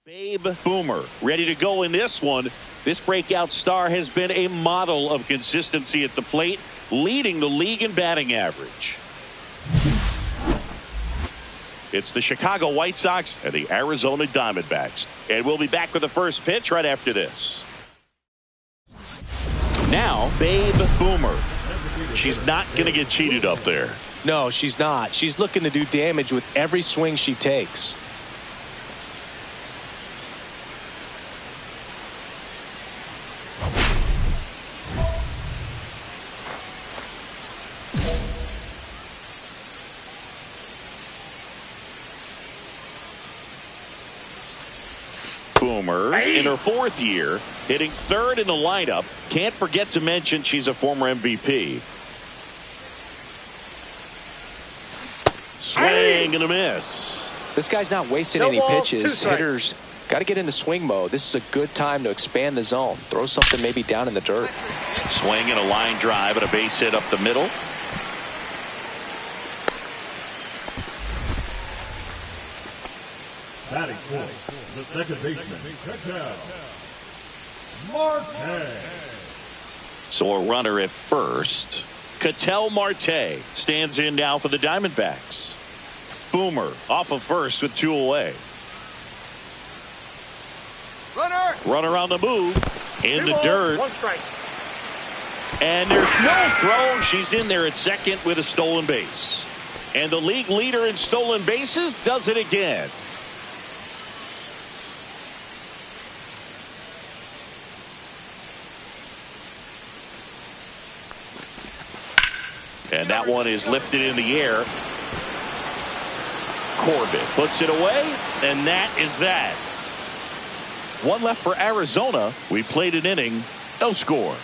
Babe Boomer ready to go in this one. This breakout star has been a model of consistency at the plate, leading the league in batting average. It's the Chicago White Sox and the Arizona Diamondbacks. And we'll be back with the first pitch right after this. Now, Babe Boomer. She's not going to get cheated up there. No, she's not. She's looking to do damage with every swing she takes. Boomer in her fourth year, hitting third in the lineup. Can't forget to mention she's a former MVP. Swing and a miss. This guy's not wasting any pitches. Hitters got to get into swing mode. This is a good time to expand the zone. Throw something maybe down in the dirt. Swing and a line drive and a base hit up the middle. Batting fourth, the second baseman, Marte. So a runner at first. Ketel Marte stands in now for the Diamondbacks. Boomer off of first with two away. Runner on the move. In the dirt. One strike. And there's no throw. She's in there at second with a stolen base. And the league leader in stolen bases does it again. And that one is lifted in the air. Corbett puts it away, and that is that. One left for Arizona. We played an inning, no score.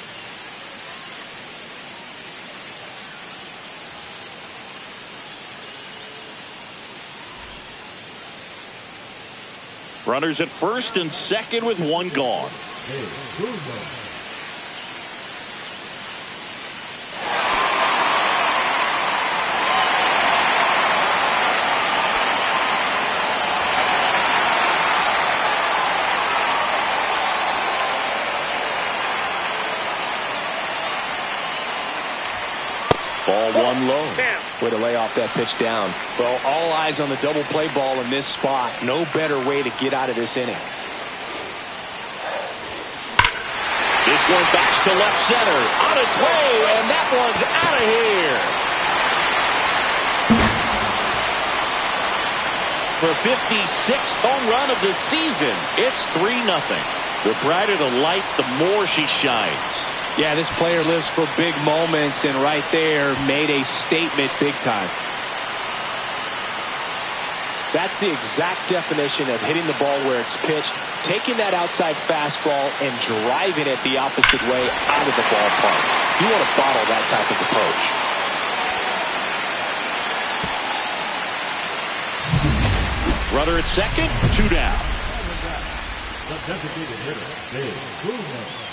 Runners at first and second with one gone. Ball one low. Way to lay off that pitch down. Well, all eyes on the double play ball in this spot. No better way to get out of this inning. This one backs to left center. On its way, and that one's out of here. For 56th home run of the season, it's 3-0. The brighter the lights, the more she shines. Yeah, this player lives for big moments, and right there made a statement big time. That's the exact definition of hitting the ball where it's pitched, taking that outside fastball and driving it the opposite way out of the ballpark. You want to bottle that type of approach. Runner at second, two down. The designated hitter, Babe Boomer.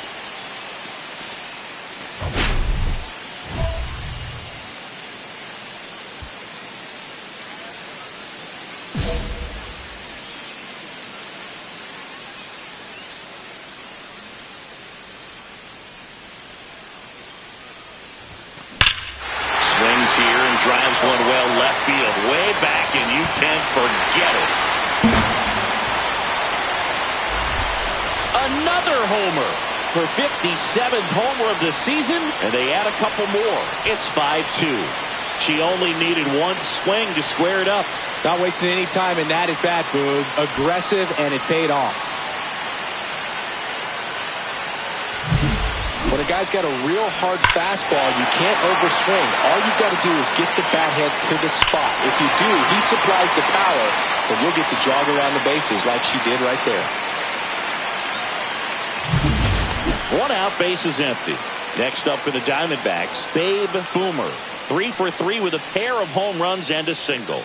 Swings here and drives one well left field, way back, and you can forget it. Another homer. Her 57th homer of the season, and they add a couple more. It's 5-2. She only needed one swing to square it up. Not wasting any time in that at bat, Boog. Aggressive, and it paid off. When a guy's got a real hard fastball, you can't overswing. All you got to do is get the bat head to the spot. If you do, he supplies the power, and you'll get to jog around the bases like she did right there. One out, base is empty. Next up for the Diamondbacks, Babe Boomer. 3 for 3 with a pair of home runs and a single.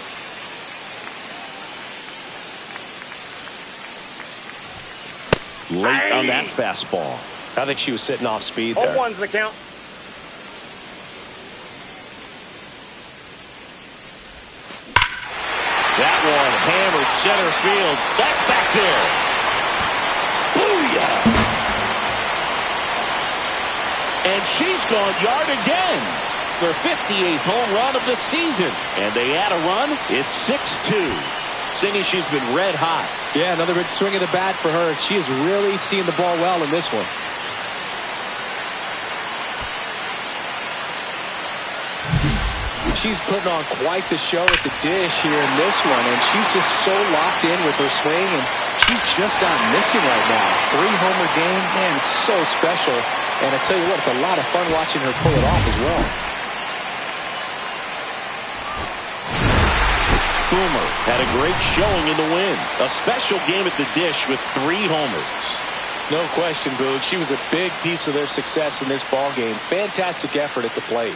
Late on that fastball. I think she was sitting off speed there. 0-1's the count. That one hammered center field. That's back there. And she's gone yard again. Their 58th home run of the season. And they add a run. It's 6-2. Cindy, she's been red hot. Yeah, another big swing of the bat for her. She is really seeing the ball well in this one. She's putting on quite the show at the dish here in this one, and she's just so locked in with her swing, and she's just not missing right now. 3-homer game, man, it's so special. And I tell you what, it's a lot of fun watching her pull it off as well. Boomer had a great showing in the win. A special game at the dish with 3 homers. No question, Boog. She was a big piece of their success in this ball game. Fantastic effort at the plate.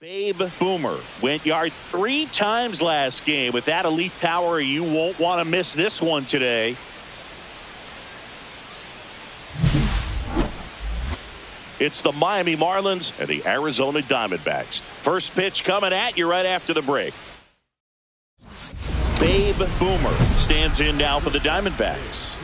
Babe Boomer went yard 3 times last game. With that elite power, you won't want to miss this one today. It's the Miami Marlins and the Arizona Diamondbacks. First pitch coming at you right after the break. Babe Boomer stands in now for the Diamondbacks.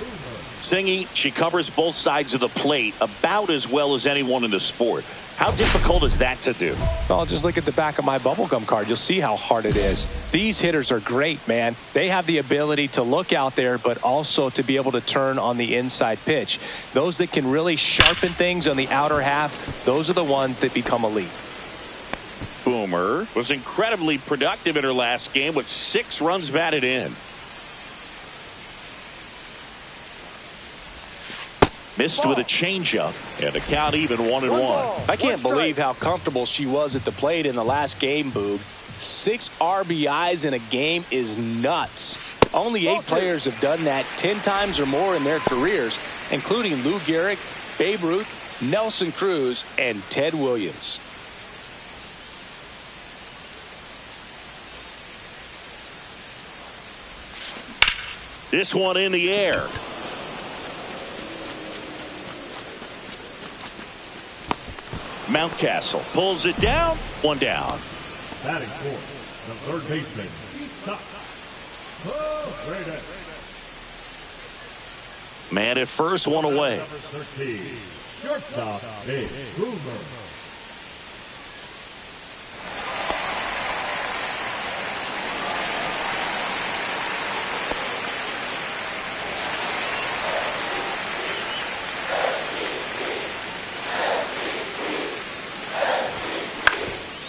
Singing, she covers both sides of the plate about as well as anyone in the sport. How difficult is that to do? Well, just look at the back of my bubblegum card. You'll see how hard it is. These hitters are great, man. They have the ability to look out there, but also to be able to turn on the inside pitch. Those that can really sharpen things on the outer half, those are the ones that become elite. Boomer was incredibly productive in her last game with 6 runs batted in. Missed with a changeup, and the count even 1-1. I can't believe how comfortable she was at the plate in the last game, Boog. 6 RBIs in a game is nuts. Only 8 players have done that 10 times or more in their careers, including Lou Gehrig, Babe Ruth, Nelson Cruz, and Ted Williams. This one in the air. Mountcastle pulls it down. 1 down. Batting fourth, the third baseman. Stop. Oh, great. Man at first, 1 away. Number 13, shortstop, Babe Boomer.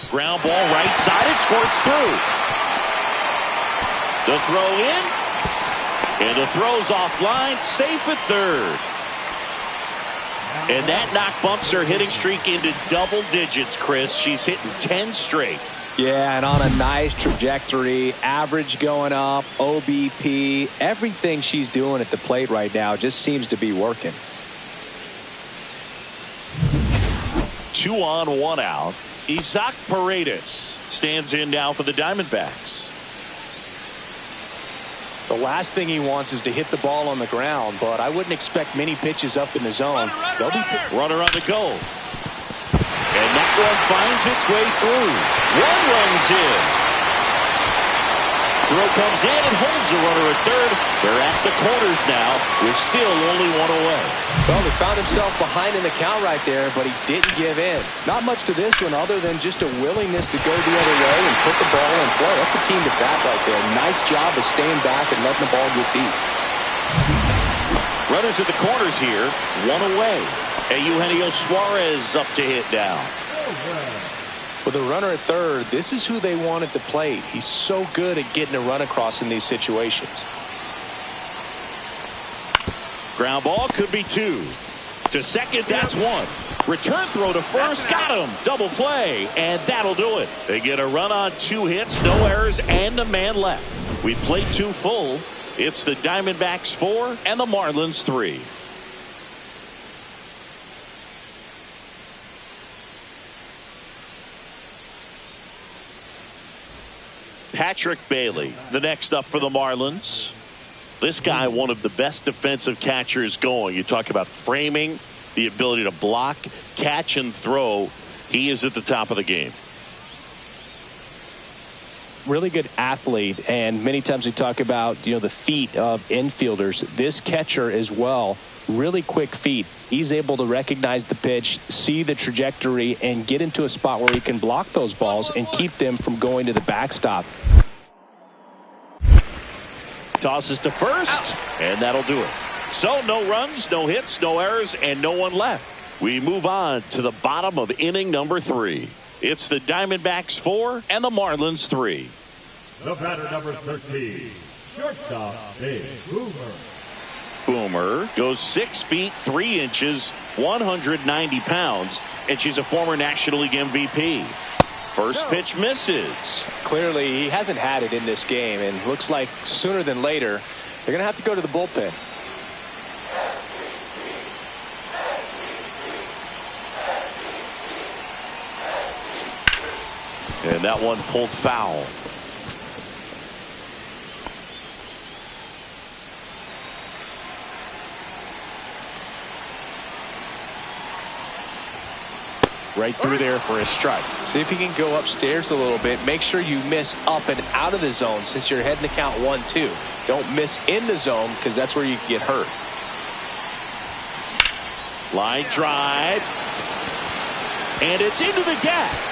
Ground ball right side, it squirts through. The throw in, and the throw's offline, safe at third. And that knock bumps her hitting streak into double digits, Chris. She's hitting 10 straight. Yeah, and on a nice trajectory, average going up, OBP, everything she's doing at the plate right now just seems to be working. 2 on, 1 out. Isaac Paredes stands in now for the Diamondbacks. The last thing he wants is to hit the ball on the ground, but I wouldn't expect many pitches up in the zone. Runner on the goal. And that one finds its way through. 1 runs in. Throw comes in and holds the runner at third. They're at the corners now. We're still only 1 away. Well, he found himself behind in the count right there, but he didn't give in. Not much to this one other than just a willingness to go the other way and put the ball in play. That's a team to bat right there. Nice job of staying back and letting the ball get deep. Runners at the corners here. 1 away. And Eugenio Suarez up to hit now. With a runner at third, this is who they want at the plate. He's so good at getting a run across in these situations. Ground ball could be 2. To second, that's 1. Return throw to first, got him. Double play, and that'll do it. They get a run on 2 hits, no errors, and a man left. We played 2 full. It's the Diamondbacks 4 and the Marlins 3. Patrick Bailey, the next up for the Marlins. This guy, one of the best defensive catchers going. You talk about framing, the ability to block, catch, and throw. He is at the top of the game. Really good athlete, and many times we talk about the feet of infielders. This catcher as well, really quick feet. He's able to recognize the pitch, see the trajectory, and get into a spot where he can block those balls and keep them from going to the backstop. Tosses to first, and that'll do it. So no runs, no hits, no errors, and no one left. We move on to the bottom of inning number 3. It's the Diamondbacks 4 and the Marlins 3. The batter number 13, shortstop, Boomer. Boomer goes 6 feet 3 inches, 190 pounds, and she's a former National League MVP. First pitch misses. Clearly, he hasn't had it in this game, and looks like sooner than later, they're going to have to go to the bullpen. And that one pulled foul. Right through there for a strike. See if you can go upstairs a little bit. Make sure you miss up and out of the zone since you're heading to count 1-2. Don't miss in the zone because that's where you can get hurt. Line drive. And it's into the gap.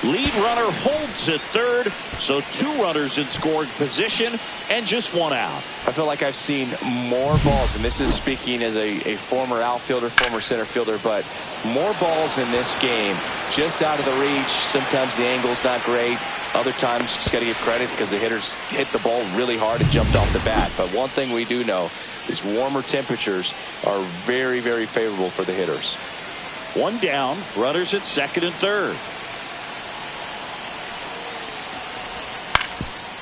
Lead runner holds at third, so 2 runners in scoring position and just 1 out. I feel like I've seen more balls, and this is speaking as a former outfielder, former center fielder, but more balls in this game just out of the reach. Sometimes the angle's not great. Other times, just got to give credit because the hitters hit the ball really hard and jumped off the bat. But one thing we do know is warmer temperatures are very, very favorable for the hitters. 1 down, runners at second and third.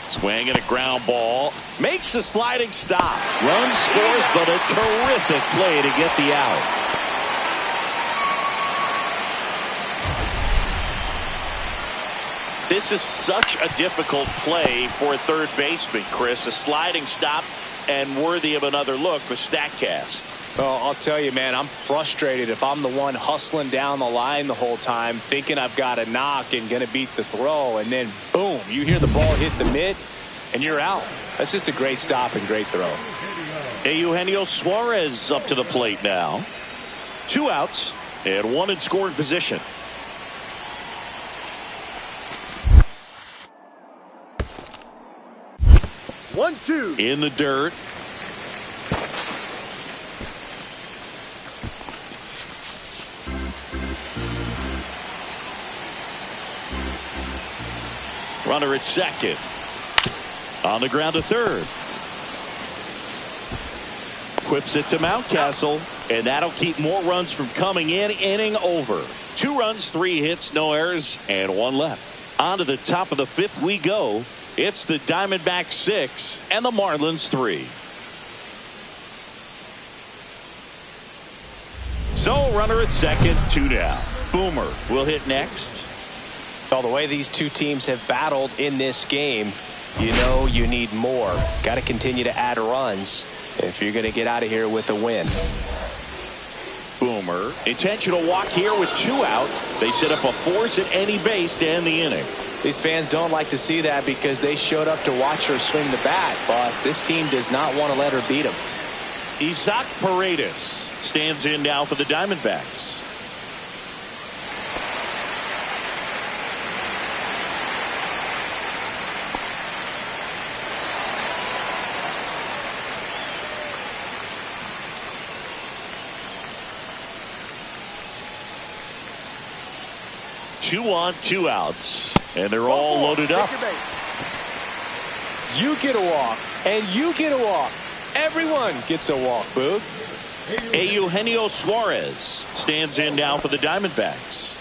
Swing and a ground ball. Makes a sliding stop. Run scores, but a terrific play to get the out. This is such a difficult play for a third baseman, Chris. A sliding stop and worthy of another look with StatCast. Well, I'll tell you, man, I'm frustrated if I'm the one hustling down the line the whole time, thinking I've got a knock and going to beat the throw, and then, boom, you hear the ball hit the mitt, and you're out. That's just a great stop and great throw. Eugenio Suarez up to the plate now. 2 outs and 1 in scoring position. One, two. In the dirt. Runner at second. On the ground to third. Whips it to Mountcastle, and that'll keep more runs from coming in. Inning over. 2 runs, 3 hits, no errors, and 1 left. On to the top of the 5th we go. It's the Diamondbacks 6 and the Marlins 3. So runner at second, 2 down. Boomer will hit next. Well, the way these two teams have battled in this game, you know you need more. Got to continue to add runs if you're going to get out of here with a win. Boomer, intentional walk here with 2 out. They set up a force at any base to end the inning. These fans don't like to see that because they showed up to watch her swing the bat, but this team does not want to let her beat them. Isaac Paredes stands in now for the Diamondbacks. Two on, 2 outs, and they're all loaded up. You get a walk, and you get a walk. Everyone gets a walk, Boog. Eugenio Suarez stands in now for the Diamondbacks.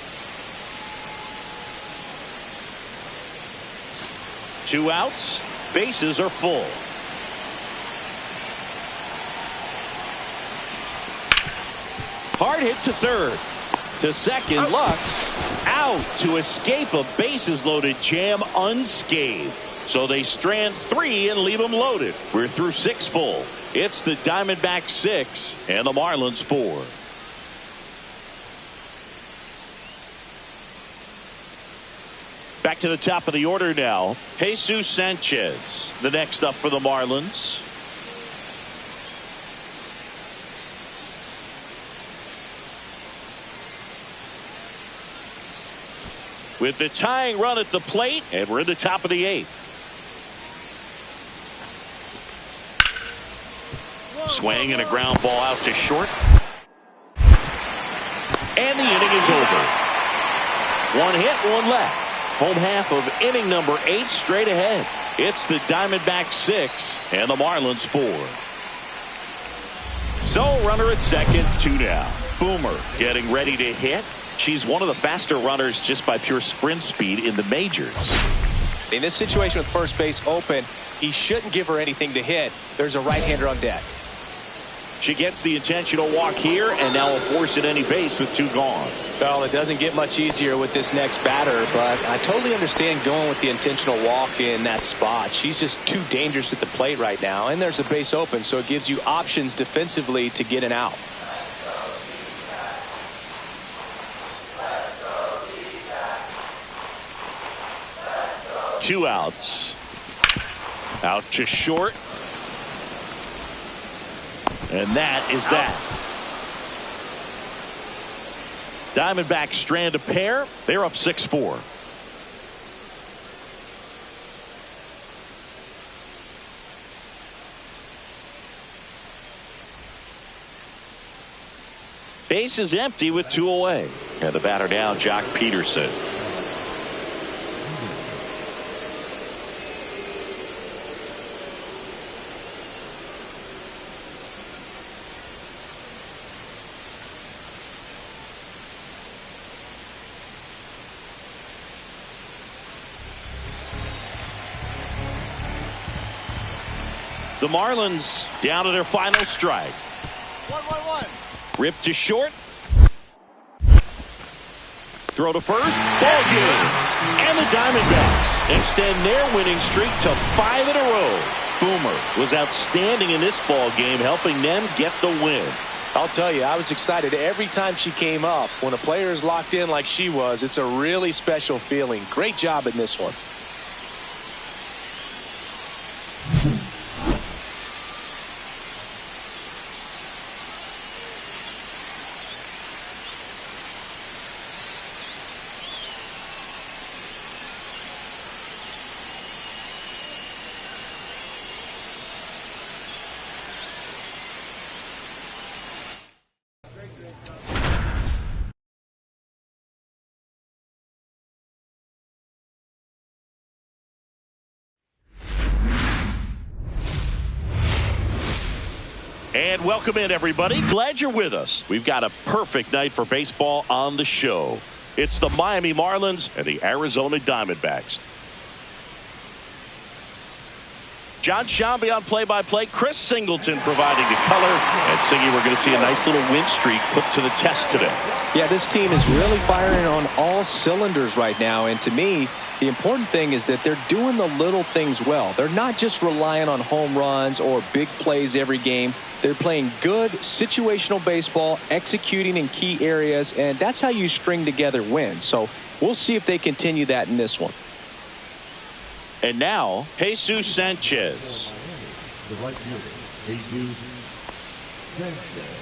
2 outs, bases are full. Hard hit to third. To second, Lux out to escape a bases-loaded jam unscathed. So they strand 3 and leave them loaded. We're through 6 full. It's the Diamondbacks 6 and the Marlins 4. Back to the top of the order now. Jesus Sanchez, the next up for the Marlins. With the tying run at the plate, and we're in the top of the 8th. Swing and a ground ball out to short. And the inning is over. 1 hit, 1 left. Home half of inning number 8 straight ahead. It's the Diamondbacks 6 and the Marlins 4. So runner at second, 2 down. Boomer getting ready to hit. She's one of the faster runners just by pure sprint speed in the majors. In this situation with first base open, he shouldn't give her anything to hit. There's a right-hander on deck. She gets the intentional walk here and now will force at any base with 2 gone. Well, it doesn't get much easier with this next batter, but I totally understand going with the intentional walk in that spot. She's just too dangerous at the plate right now, and there's a base open, so it gives you options defensively to get an out. Two outs. Out to short. And that is that. Diamondbacks strand a pair. They're up 6-4. Base is empty with 2 away. And the batter now, Jock Peterson. The Marlins down to their final strike. 1-1-1. Ripped to short. Throw to first. Ball game. And the Diamondbacks extend their winning streak to 5 in a row. Boomer was outstanding in this ball game, helping them get the win. I'll tell you, I was excited every time she came up. When a player is locked in like she was, it's a really special feeling. Great job in this one. And welcome in, everybody. Glad you're with us. We've got a perfect night for baseball on the show. It's the Miami Marlins and the Arizona Diamondbacks. John Shambi on play-by-play. Chris Singleton providing the color. And Singy, we're going to see a nice little win streak put to the test today. Yeah, this team is really firing on all cylinders right now. And to me, the important thing is that they're doing the little things well. They're not just relying on home runs or big plays every game. They're playing good situational baseball, executing in key areas, and that's how you string together wins. So we'll see if they continue that in this one. And now, Jesus Sanchez. The right fielder, Jesus Sanchez.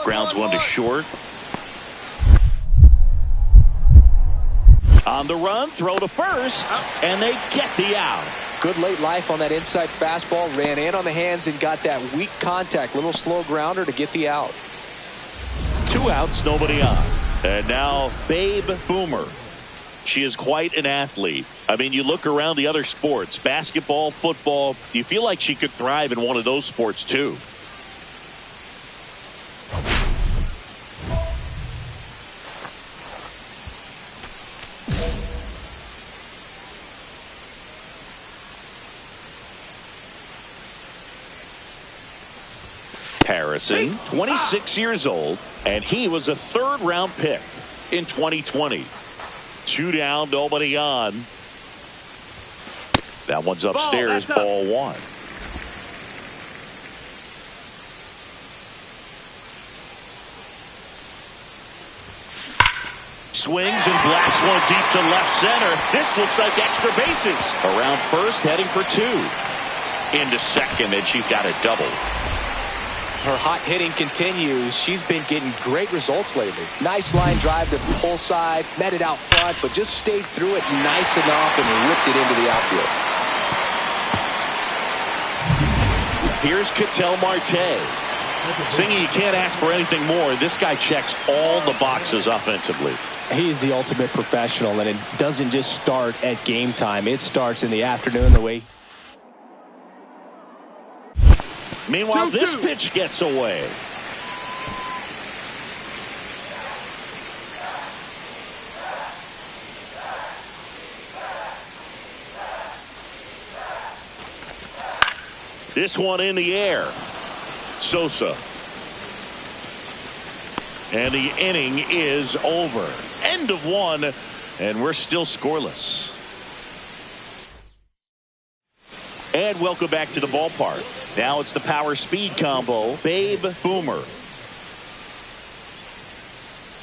Grounds one to short. On the run, throw to first, and they get the out. Good late life on that inside fastball. Ran in on the hands and got that weak contact. Little slow grounder to get the out. 2 outs, nobody on. And now Babe Boomer. She is quite an athlete. I mean, you look around the other sports, basketball, football, you feel like she could thrive in one of those sports too. Harrison, 26 years old, and he was a third-round pick in 2020. 2 down, nobody on. That one's upstairs, ball 1. Swings and blasts one deep to left center. This looks like extra bases. Around first, heading for 2. Into second, and she's got a double. Her hot hitting continues. She's been getting great results lately. Nice line drive to the pull side, met it out front, but just stayed through it nice enough and ripped it into the outfield. Here's Ketel Marte. Singy, you can't ask for anything more. This guy checks all the boxes offensively. He's the ultimate professional, and it doesn't just start at game time. It starts in the afternoon the way. Meanwhile, this pitch gets away. This one in the air. Sosa. And the inning is over. End of 1, and we're still scoreless. And welcome back to the ballpark. Now it's the power speed combo. Babe Boomer.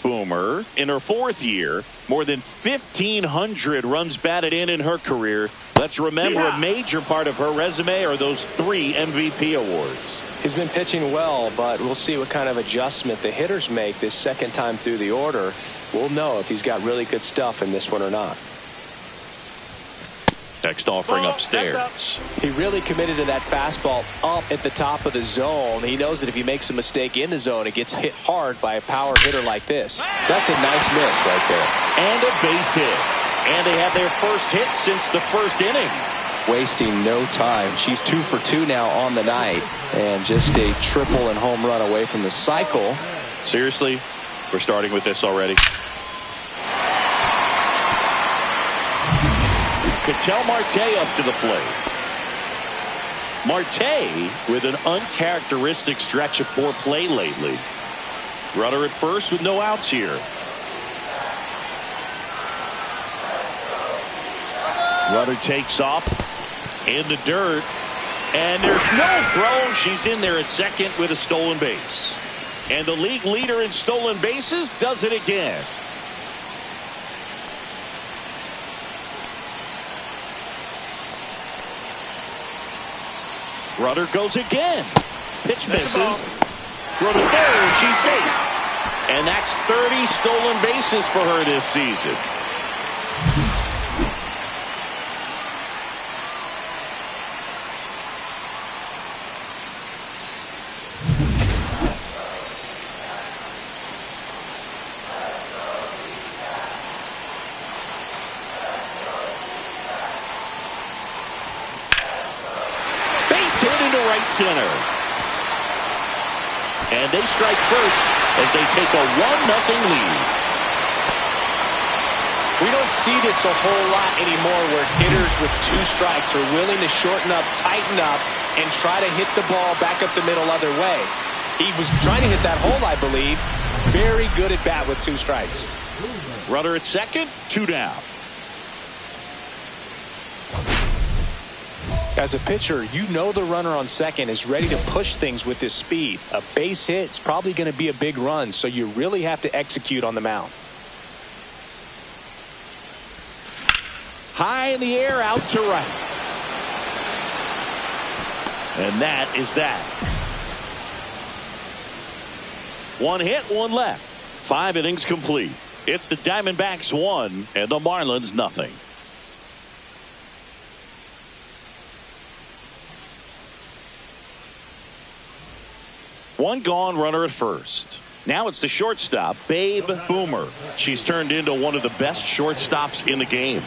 Boomer, in her 4th year, more than 1,500 runs batted in her career. Let's remember a major part of her resume are those 3 MVP awards. He's been pitching well, but we'll see what kind of adjustment the hitters make this second time through the order. We'll know if he's got really good stuff in this one or not. Next offering upstairs. He really committed to that fastball up at the top of the zone. He knows that if he makes a mistake in the zone, it gets hit hard by a power hitter like this. That's a nice miss right there. And a base hit. And they have their first hit since the first inning. Wasting no time. She's 2 for 2 now on the night, and just a triple and home run away from the cycle. Seriously, we're starting with this already. Ketel Marte up to the plate. Marte with an uncharacteristic stretch of poor play lately. Runner at first with no outs here. Runner takes off in the dirt, and there's no throw. She's in there at second with a stolen base. And the league leader in stolen bases does it again. Runner goes again. Pitch misses. Runner third. She's safe. And that's 30 stolen bases for her this season. Center. And they strike first as they take a 1-0 lead. We don't see this a whole lot anymore where hitters with 2 strikes are willing to shorten up, tighten up, and try to hit the ball back up the middle other way. He was trying to hit that hole, I believe. Very good at bat with 2 strikes. Runner at second, 2 down. As a pitcher, you know the runner on second is ready to push things with his speed. A base hit's probably going to be a big run, so you really have to execute on the mound. High in the air, out to right. And that is that. 1 hit, 1 left. 5 innings complete. It's the Diamondbacks 1 and the Marlins nothing. One gone, runner at first. Now it's the shortstop, Babe Boomer. She's turned into one of the best shortstops in the game.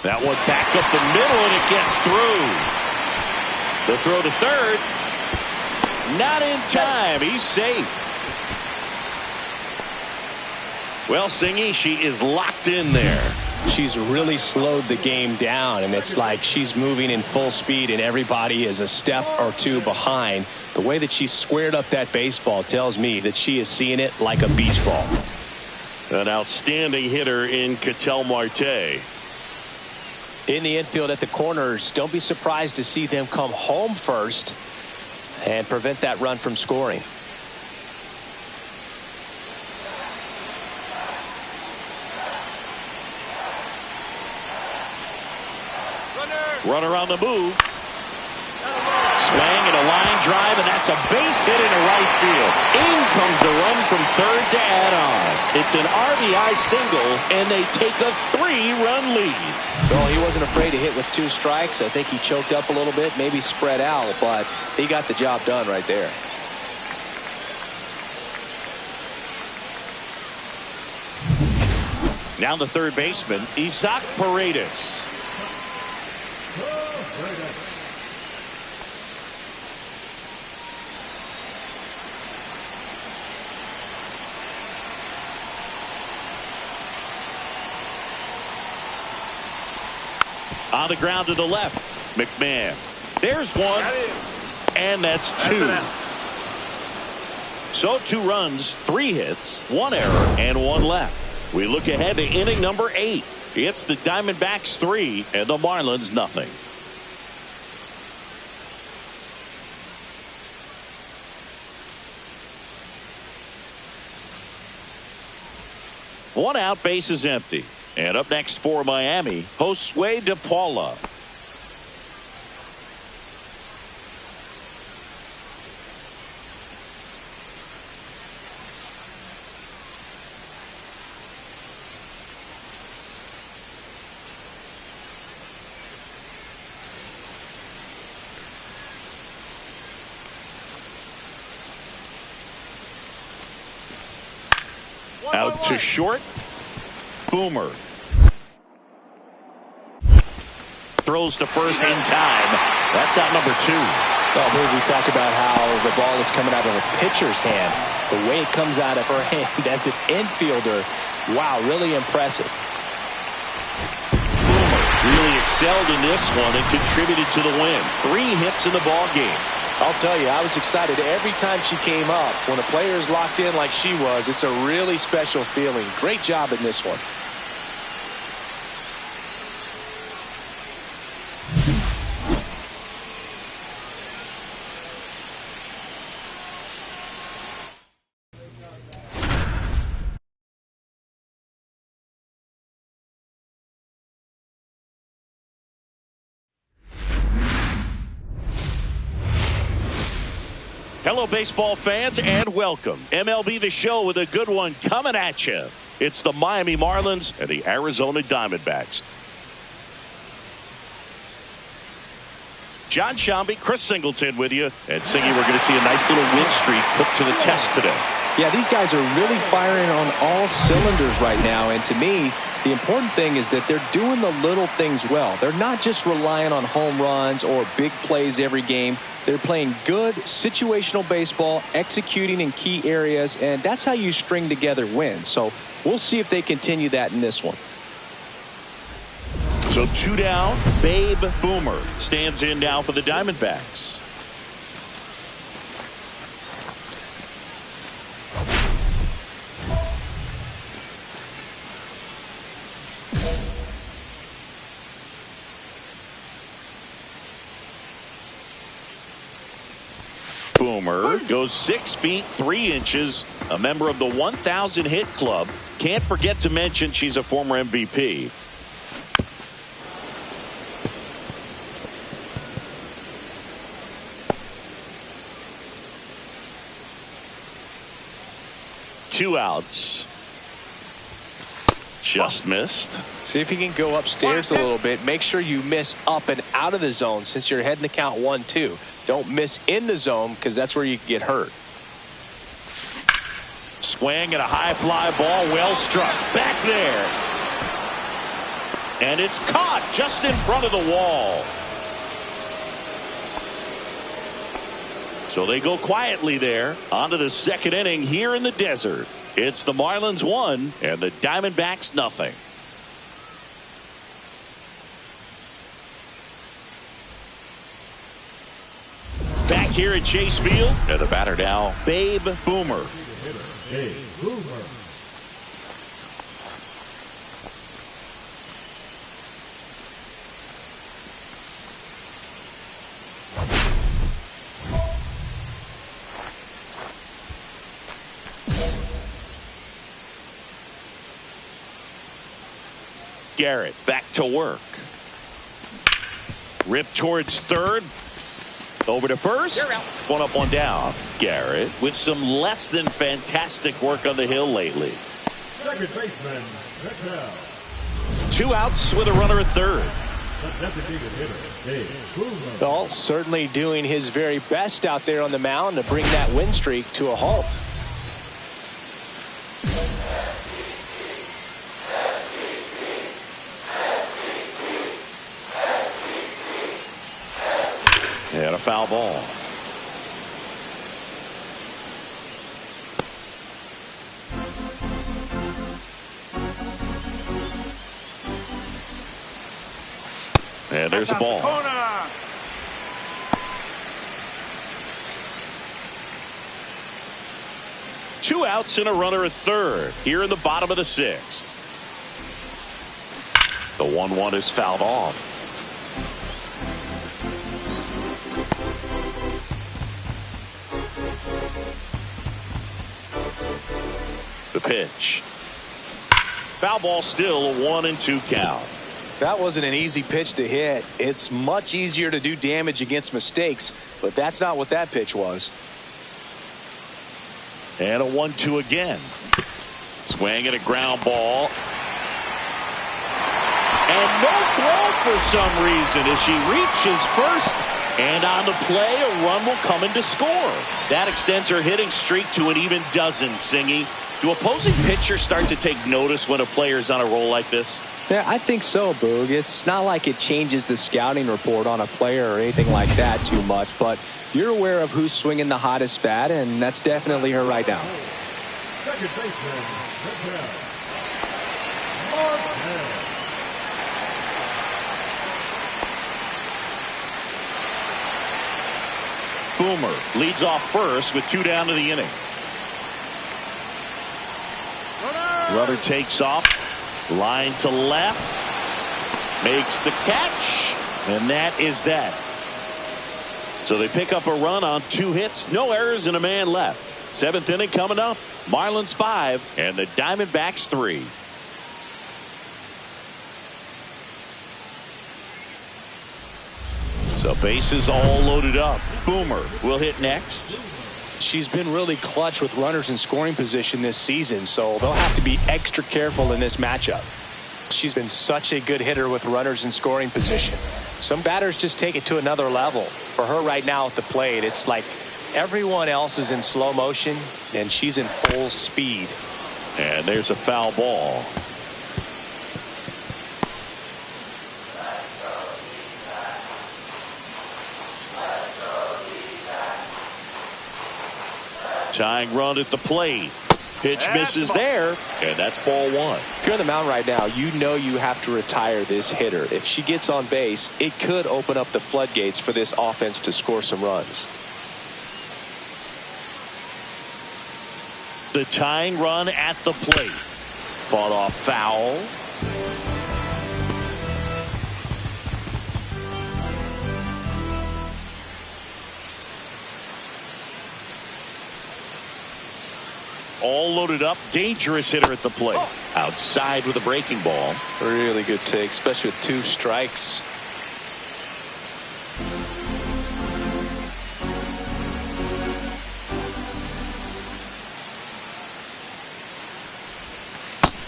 That one back up the middle, and it gets through. The throw to third. Not in time. He's safe. Well, Singy, she is locked in there. She's really slowed the game down, and it's like she's moving in full speed and everybody is a step or two behind. The way that she squared up that baseball tells me that she is seeing it like a beach ball. An outstanding hitter in Ketel Marte. In the infield at the corners, don't be surprised to see them come home first and prevent that run from scoring. Runner on the move. Swing and a line drive, and that's a base hit into right field. In comes the run from third to add on. It's an RBI single, and they take a 3-run lead. Well, he wasn't afraid to hit with 2 strikes. I think he choked up a little bit, maybe spread out, but he got the job done right there. Now the third baseman, Isaac Paredes. On the ground to the left, McMahon. There's one, and that's 2. So 2 runs, 3 hits, 1 error, and 1 left. We look ahead to inning number 8. It's the Diamondbacks 3 and the Marlins nothing. One out, base is empty. And up next for Miami, Josue De Paula. Out to short. Boomer. Throws to first in time. That's out number 2. Well, we talk about how the ball is coming out of a pitcher's hand. The way it comes out of her hand as an infielder, wow, really impressive. Boomer really excelled in this one and contributed to the win. 3 hits in the ball game. I'll tell you, I was excited every time she came up. When a player is locked in like she was, it's a really special feeling. Great job in this one. Hello, baseball fans, and welcome. MLB The Show with a good one coming at you. It's the Miami Marlins and the Arizona Diamondbacks. John Shambi, Chris Singleton with you. And Singy, we're going to see a nice little win streak put to the test today. Yeah, these guys are really firing on all cylinders right now. And to me, the important thing is that they're doing the little things well. They're not just relying on home runs or big plays every game. They're playing good situational baseball, executing in key areas, and that's how you string together wins. So we'll see if they continue that in this one. So 2 down, Babe Boomer stands in now for the Diamondbacks. Boomer goes 6 feet 3 inches, a member of the 1,000 hit club. Can't forget to mention she's a former MVP. Two outs. Just missed. See if you can go upstairs a little bit. Make sure you miss up and out of the zone since you're heading to count 1-2. Don't miss in the zone because that's where you can get hurt. Swing and a high fly ball, well struck. Back there. And it's caught just in front of the wall. So they go quietly there. On to the second inning here in the desert. It's the Marlins 1 and the Diamondbacks nothing. here at Chase Field. And the batter now, Babe Boomer. Hey, Boomer. Garrett back to work. Rip towards third. Over to first. One up, one down. Garrett with some less than fantastic work on the hill lately. Second baseman, check out. 2 outs with a runner at third. The designated hitter, Dave Boomer. Well, certainly doing his very best out there on the mound to bring that win streak to a halt. And a foul ball. And there's a ball. Two outs and a runner at third here in the bottom of the sixth. The 1-1 is fouled off. The pitch. Foul ball, still a 1-2 count. That wasn't an easy pitch to hit. It's much easier to do damage against mistakes, but that's not what that pitch was. And a 1-2 again. Swing and a ground ball. And no throw for some reason as she reaches first. And on the play, a run will come in to score. That extends her hitting streak to an even dozen, Singy. Do opposing pitchers start to take notice when a player's on a roll like this? Yeah, I think so, Boog. It's not like it changes the scouting report on a player or anything like that too much, but you're aware of who's swinging the hottest bat, and that's definitely her right now. Second baseman, check out. Mark. Boomer leads off first with 2 down to the inning. Runner takes off. Line to left. Makes the catch. And that is that. So they pick up a run on 2 hits. No errors and a man left. 7th inning coming up. Marlins 5 and the Diamondbacks 3. So bases all loaded up. Boomer will hit next. She's been really clutch with runners in scoring position this season, so they'll have to be extra careful in this matchup. She's been such a good hitter with runners in scoring position. Some batters just take it to another level. For her right now at the plate, it's like everyone else is in slow motion and she's in full speed. And there's a foul ball. Tying run at the plate. Pitch misses there, and that's ball 1. If you're on the mound right now, you know you have to retire this hitter. If she gets on base, it could open up the floodgates for this offense to score some runs. The tying run at the plate. Fought off foul. All loaded up. Dangerous hitter at the plate. Outside with a breaking ball. Really good take, especially with 2 strikes.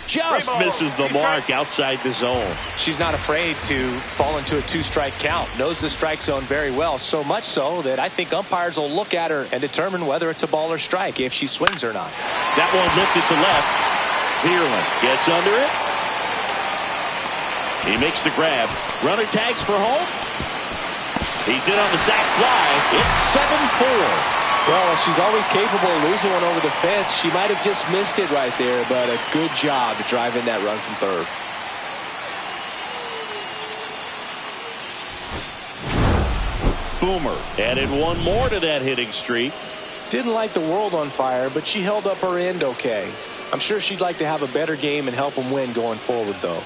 Just misses the mark outside the zone. She's not afraid to fall into a 2-strike count. Knows the strike zone very well, so much so that I think umpires will look at her and determine whether it's a ball or strike if she swings or not. That one lifted to left. Bierland gets under it. He makes the grab. Runner tags for home. He's in on the sac fly. It's 7-4. Well, she's always capable of losing one over the fence. She might have just missed it right there, but a good job to drive in that run from third. boomer. Added one more to that hitting streak. Didn't light the world on fire, but she held up her end okay. I'm sure she'd like to have a better game and help them win going forward, though.